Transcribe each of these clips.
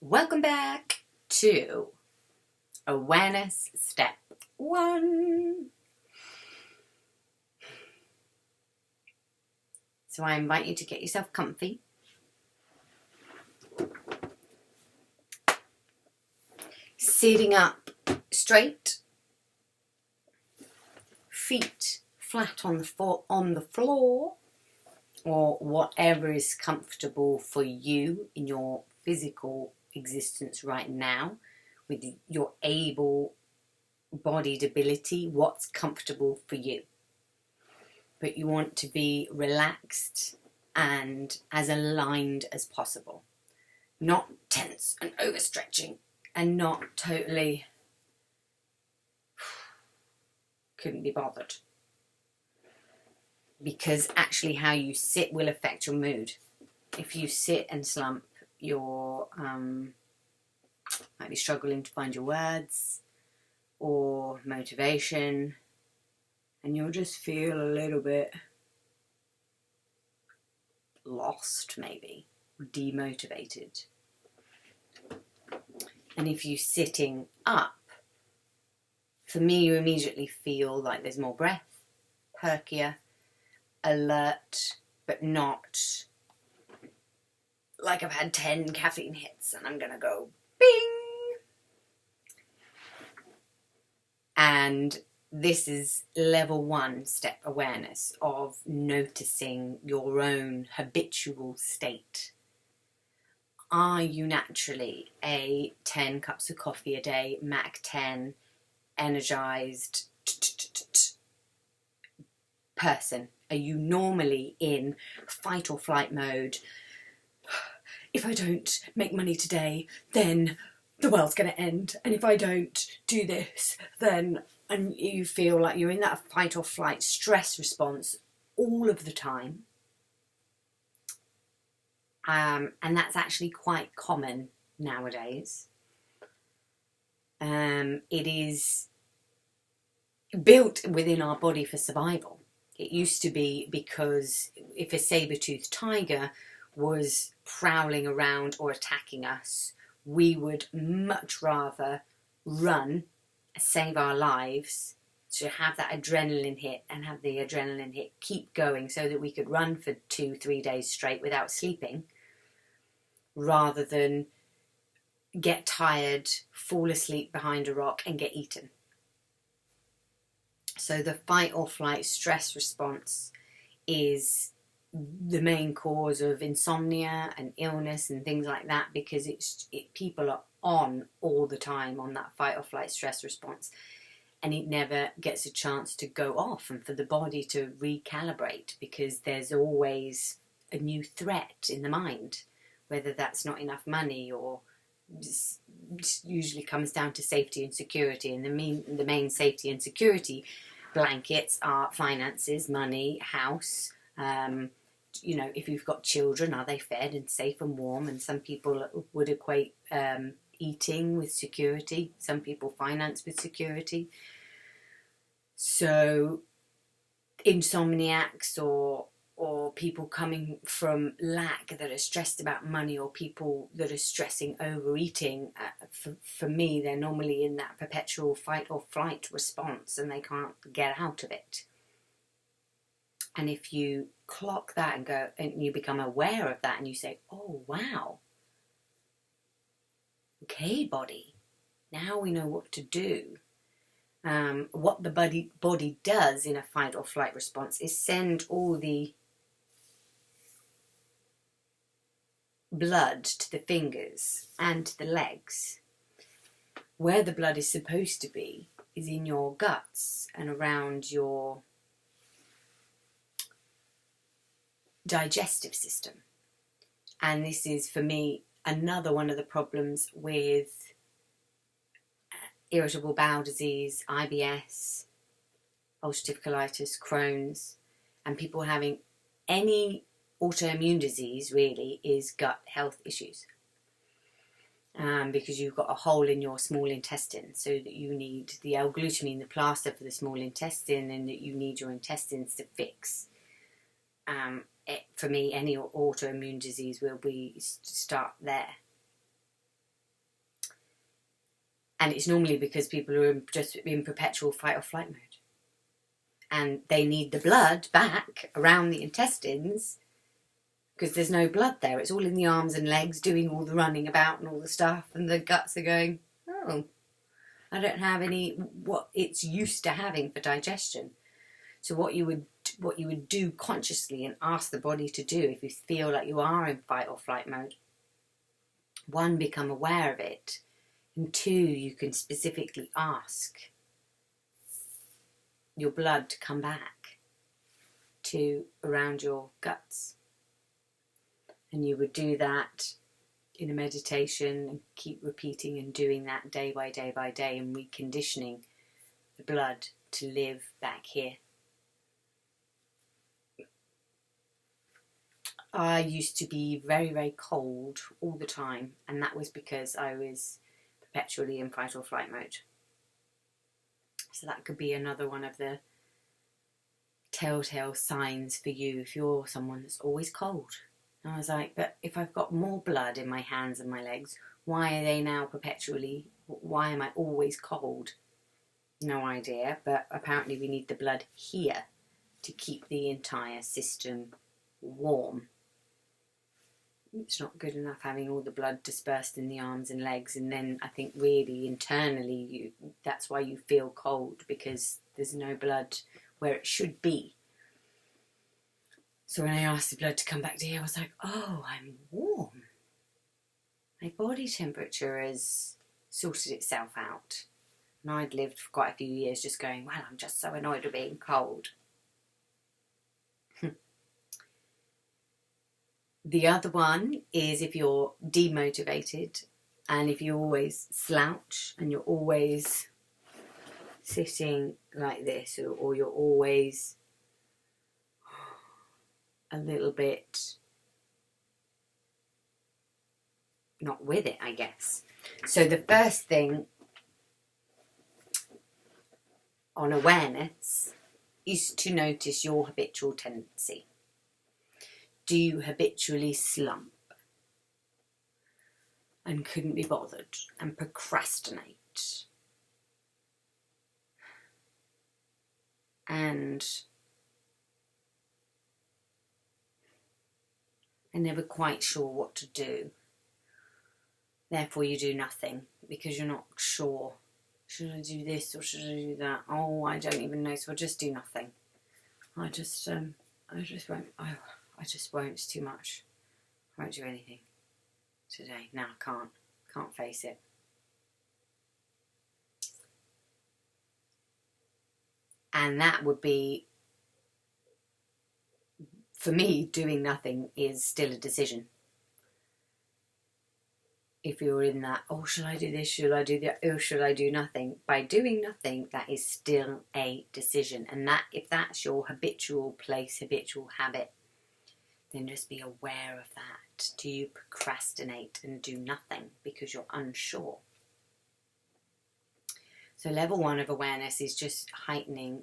Welcome back to Awareness Step 1. So I invite you to get yourself comfy. Sitting up straight, feet flat on the floor, or whatever is comfortable for you in your physical existence right now, with your able-bodied ability, what's comfortable for you. But you want to be relaxed and as aligned as possible. Not tense and overstretching and not totally couldn't be bothered. Because actually how you sit will affect your mood. If you sit and slump, you're might be struggling to find your words or motivation, and you'll just feel a little bit lost, maybe demotivated. And if you're sitting up, for me, you immediately feel like there's more breath, perkier, alert, but not like I've had 10 caffeine hits and I'm gonna go bing. And this is level 1 step awareness of noticing your own habitual state. Are you naturally a 10 cups of coffee a day, Mac 10, energized person? Are you normally in fight or flight mode? If I don't make money today, then the world's going to end. And if I don't do this, then... And you feel like you're in that fight or flight stress response all of the time. And that's actually quite common nowadays. It is built within our body for survival. It used to be because if a saber-toothed tiger was prowling around or attacking us, we would much rather run, save our lives, to have that adrenaline hit and have the adrenaline hit keep going so that we could run for 2-3 days straight without sleeping, rather than get tired, fall asleep behind a rock and get eaten. So the fight or flight stress response is the main cause of insomnia and illness and things like that, because people are on all the time on that fight or flight stress response, and it never gets a chance to go off and for the body to recalibrate, because there's always a new threat in the mind, whether that's not enough money or usually comes down to safety and security. And the main safety and security blankets are finances, money, house. If you've got children, are they fed and safe and warm? And some people would equate eating with security. Some people finance with security. So insomniacs or people coming from lack that are stressed about money, or people that are stressing overeating, for me, they're normally in that perpetual fight or flight response and they can't get out of it. And if you clock that and go, and you become aware of that and you say, oh, wow, okay, body, now we know what to do. What the body does in a fight or flight response is send all the blood to the fingers and to the legs. Where the blood is supposed to be is in your guts and around your digestive system. And this is, for me, another one of the problems with irritable bowel disease, IBS, ulcerative colitis, Crohn's, and people having any autoimmune disease, really, is gut health issues. Because you've got a hole in your small intestine, so that you need the L-glutamine, the plaster for the small intestine, and that you need your intestines to fix. For me, any autoimmune disease will be start there. And it's normally because people are just in perpetual fight or flight mode. And they need the blood back around the intestines because there's no blood there. It's all in the arms and legs doing all the running about and all the stuff. And the guts are going, oh, I don't have any what it's used to having for digestion. So what you would do consciously and ask the body to do if you feel like you are in fight or flight mode, one, become aware of it, and two, you can specifically ask your blood to come back to around your guts. And you would do that in a meditation and keep repeating and doing that day by day by day and reconditioning the blood to live back here. I used to be very, very cold all the time, and that was because I was perpetually in fight or flight mode. So that could be another one of the telltale signs for you if you're someone that's always cold. And I was like, but if I've got more blood in my hands and my legs, why are they now why am I always cold? No idea, but apparently we need the blood here to keep the entire system warm. It's not good enough having all the blood dispersed in the arms and legs, and then I think really internally that's why you feel cold, because there's no blood where it should be. So when I asked the blood to come back to here, I was like, oh, I'm warm. My body temperature has sorted itself out. And I'd lived for quite a few years just going, well, I'm just so annoyed with being cold. The other one is if you're demotivated and if you always slouch and you're always sitting like this, or you're always a little bit not with it, I guess. So the first thing on awareness is to notice your habitual tendency. Do you habitually slump and couldn't be bothered and procrastinate? And are never quite sure what to do. Therefore you do nothing because you're not sure. Should I do this or should I do that? Oh, I don't even know, so I'll just do nothing. I just won't. It's too much. I won't do anything today. No, I can't face it. And that would be, for me, doing nothing is still a decision. If you're in that, oh, shall I do this, should I do that, or should I do nothing? By doing nothing, that is still a decision. And that, if that's your habitual place, habitual habit, then just be aware of that. Do you procrastinate and do nothing because you're unsure? So level 1 of awareness is just heightening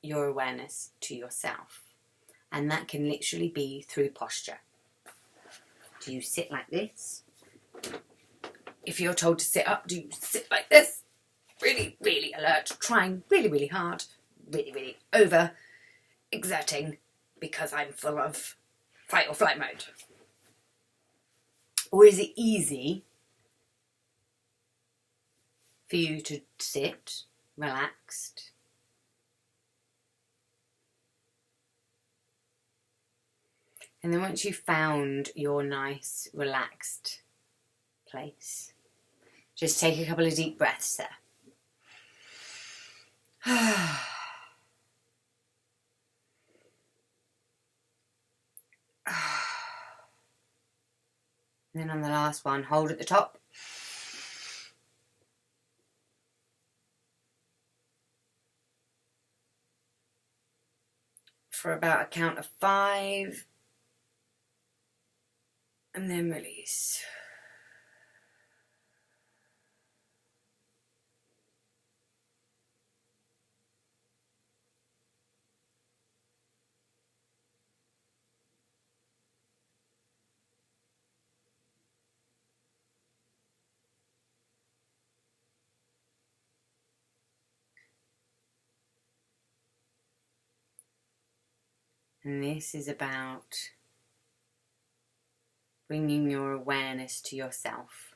your awareness to yourself. And that can literally be through posture. Do you sit like this? If you're told to sit up, do you sit like this? Really, really alert, trying really, really hard, really, really over exerting because I'm full of fight or flight mode? Or is it easy for you to sit relaxed and then once you've found your nice relaxed place, just take a couple of deep breaths there. And then on the last one, hold at the top. For about a count of 5. And then release. And this is about bringing your awareness to yourself.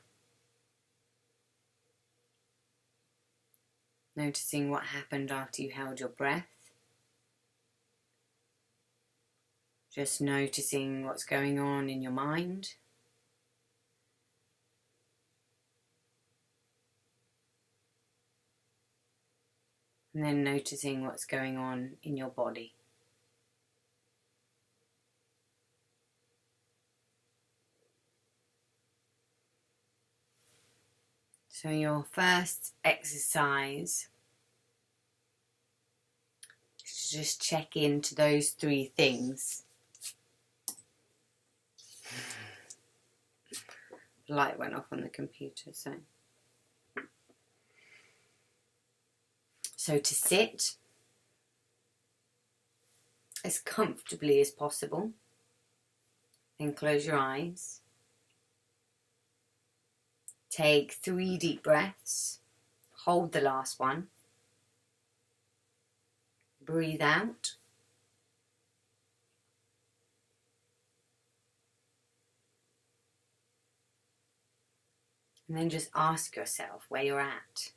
Noticing what happened after you held your breath. Just noticing what's going on in your mind. And then noticing what's going on in your body. So your first exercise is to just check into those 3 things. The light went off on the computer, So to sit as comfortably as possible, then close your eyes. Take 3 deep breaths, hold the last one, breathe out, and then just ask yourself where you're at.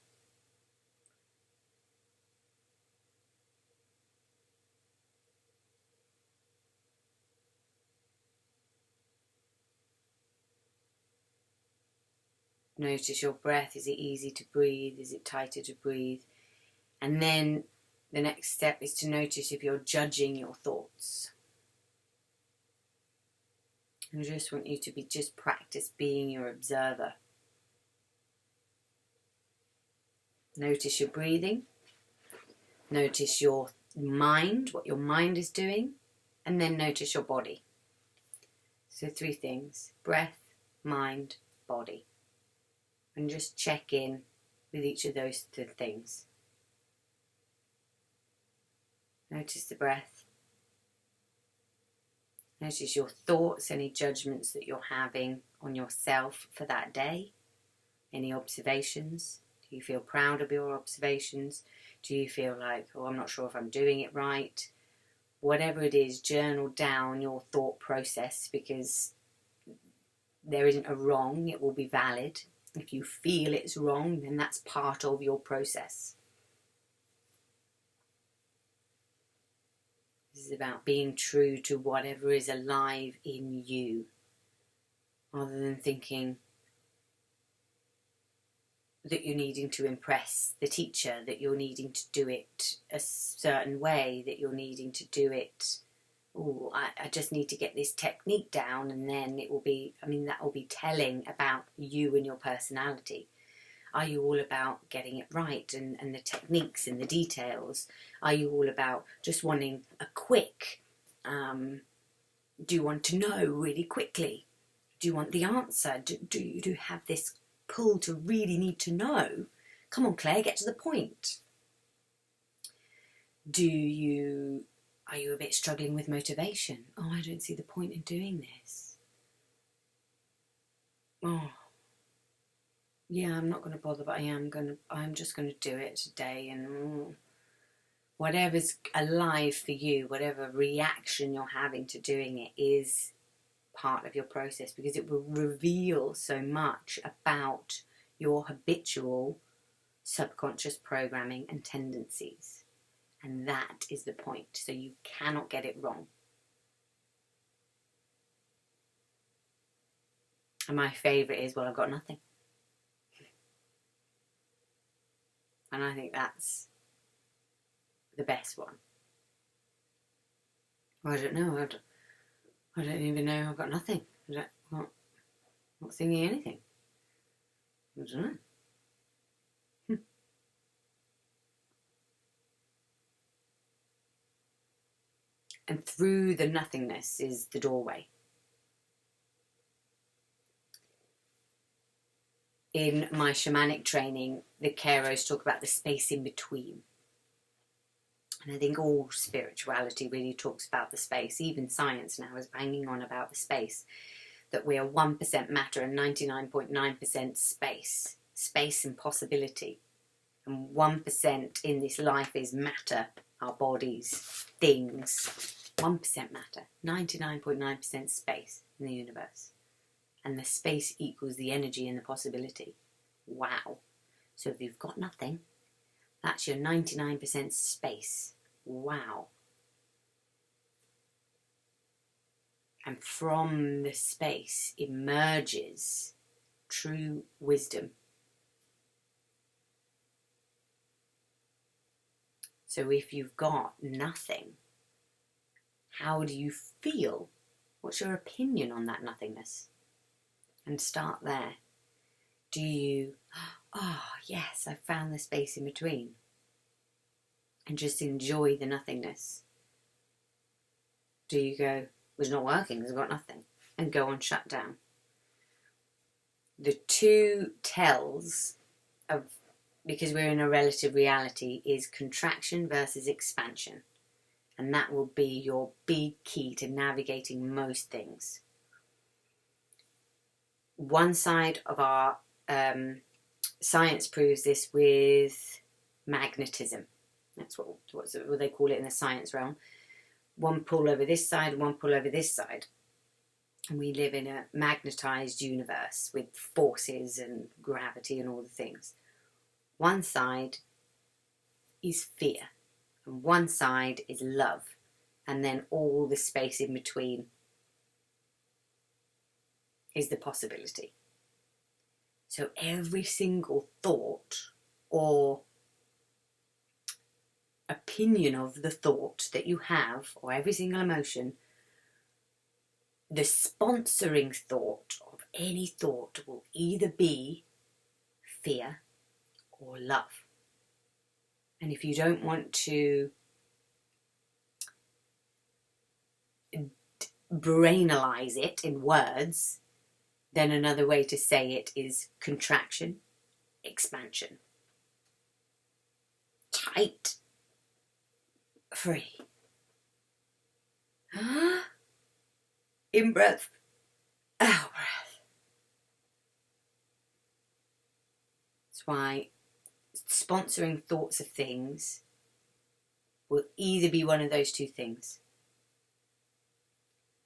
Notice your breath. Is it easy to breathe? Is it tighter to breathe? And then the next step is to notice if you're judging your thoughts. I just want you to just practice being your observer. Notice your breathing. Notice your mind, what your mind is doing. And then notice your body. So 3 things: breath, mind, body. And just check in with each of those 2 things. Notice the breath. Notice your thoughts, any judgments that you're having on yourself for that day. Any observations? Do you feel proud of your observations? Do you feel like, oh, I'm not sure if I'm doing it right? Whatever it is, journal down your thought process, because there isn't a wrong, it will be valid. If you feel it's wrong, then that's part of your process. This is about being true to whatever is alive in you, rather than thinking that you're needing to impress the teacher, that you're needing to do it a certain way, that you're needing to do it, oh, I just need to get this technique down, and then it will be, that will be telling about you and your personality. Are you all about getting it right and the techniques and the details? Are you all about just wanting a quick, do you want to know really quickly? Do you want the answer? Do you have this pull to really need to know? Come on, Claire, get to the point. Are you a bit struggling with motivation? Oh, I don't see the point in doing this. Oh, yeah, I'm not going to bother, but I'm just going to do it today. And whatever's alive for you, whatever reaction you're having to doing it is part of your process, because it will reveal so much about your habitual subconscious programming and tendencies. And that is the point. So you cannot get it wrong. And my favourite is, well, I've got nothing. And I think that's the best one. Well, I don't know. I don't even know. I've got nothing. I'm not thinking anything. I don't know. And through the nothingness is the doorway. In my shamanic training, the Keros talk about the space in between. And I think all spirituality really talks about the space. Even science now is banging on about the space. That we are 1% matter and 99.9% space. Space and possibility. And 1% in this life is matter. Our bodies, things, 1% matter, 99.9% space in the universe. And the space equals the energy and the possibility. Wow. So if you've got nothing, that's your 99% space. Wow. And from the space emerges true wisdom. So if you've got nothing, how do you feel? What's your opinion on that nothingness? And start there. Do you, oh yes, I found the space in between, and just enjoy the nothingness? Do you go, it's not working because I've got nothing, and go on shut down? The two tells of, because we're in a relative reality, is contraction versus expansion. And that will be your big key to navigating most things. One side of our science proves this with magnetism. That's what they call it in the science realm. One pull over this side, one pull over this side. And we live in a magnetized universe with forces and gravity and all the things. One side is fear, and one side is love, and then all the space in between is the possibility. So every single thought or opinion of the thought that you have, or every single emotion, the sponsoring thought of any thought will either be fear or love. And if you don't want to brainalize it in words, then another way to say it is contraction, expansion. Tight, free. In breath, out breath. That's why sponsoring thoughts of things will either be one of those two things.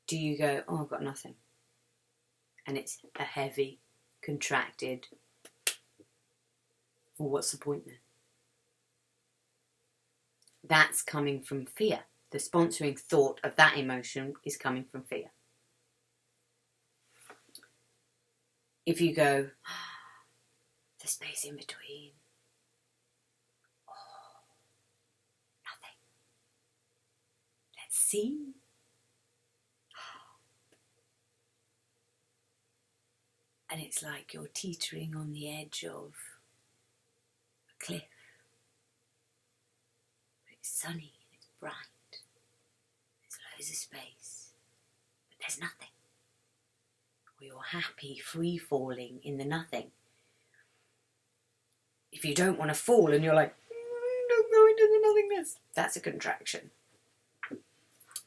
Do you go, oh, I've got nothing? And it's a heavy, contracted, well, what's the point then? That's coming from fear. The sponsoring thought of that emotion is coming from fear. If you go, the space in between, oh, nothing. Let's see. And it's like you're teetering on the edge of a cliff. But it's sunny and it's bright. There's loads of space. But there's nothing. Or you're happy, free falling in the nothing. If you don't want to fall and you're like, don't go into the nothingness, that's a contraction.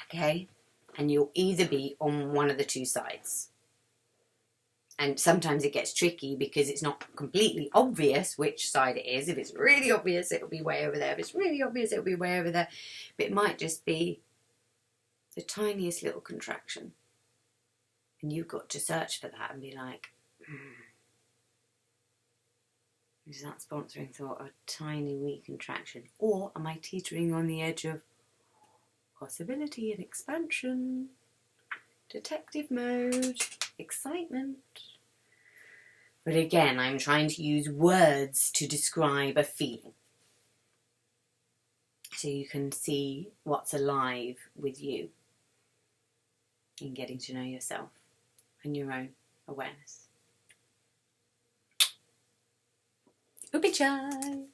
Okay? And you'll either be on one of the two sides. And sometimes it gets tricky because it's not completely obvious which side it is. If it's really obvious, it'll be way over there. If it's really obvious, it'll be way over there. But it might just be the tiniest little contraction. And you've got to search for that and be like, is that sponsoring thought a tiny wee contraction? Or am I teetering on the edge of possibility and expansion? Detective mode, excitement. But again, I'm trying to use words to describe a feeling. So you can see what's alive with you in getting to know yourself and your own awareness. Upi chai!